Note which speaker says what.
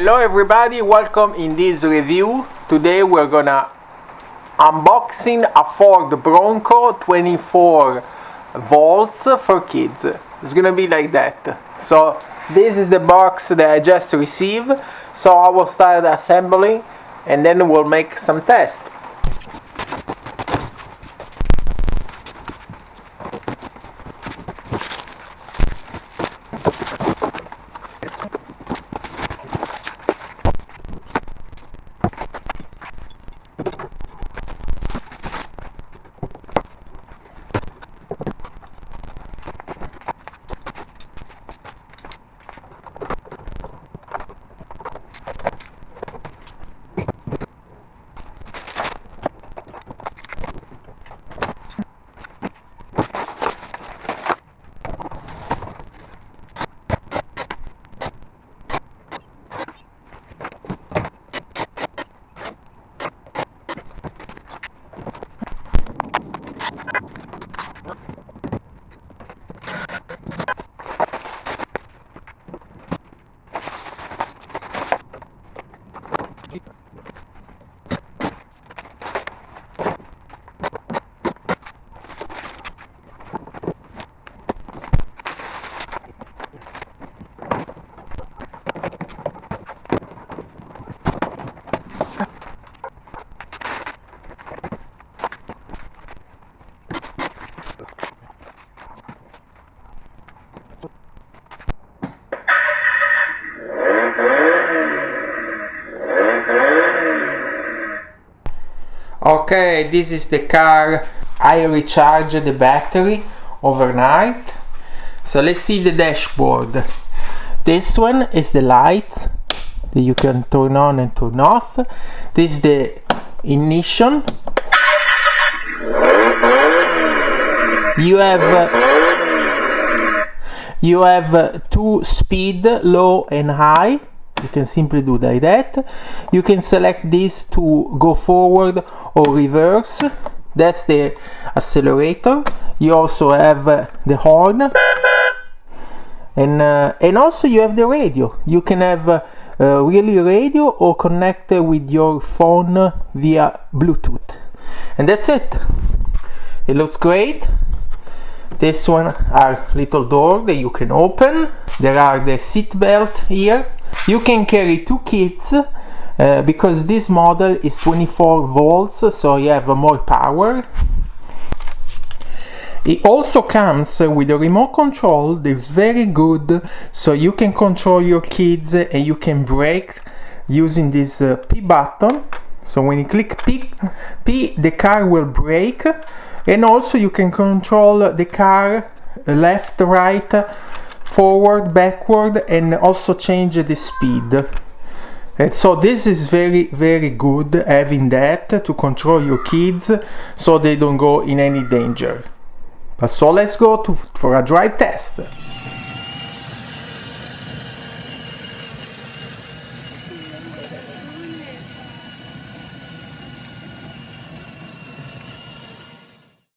Speaker 1: Hello everybody, welcome in this review. Today we're gonna unboxing a Ford Bronco 24 volts for kids. It's gonna be like that. So this is the box that I just received. So I will start assembling and then we'll make some tests. Okay, this is the car. I recharged the battery overnight. So let's see the dashboard. This one is the lights that you can turn on and turn off. This is the ignition. You have two speed, low and high. You can simply do like that. You can select this to go forward or reverse. That's the accelerator. You also have the horn, and also you have the radio. You can have really radio or connect with your phone via Bluetooth, and that's it. It looks great. This one are little door that you can open. There are the seat belt here. You can carry two kids because this model is 24 volts, so you have more power. It also comes with a remote control that is very good, so you can control your kids and you can brake using this P button. So when you click P, the car will brake, and also you can control the car left, right, forward, backward, and also change the speed. And so this is very good, having that to control your kids so they don't go in any danger. But so let's go for a drive test.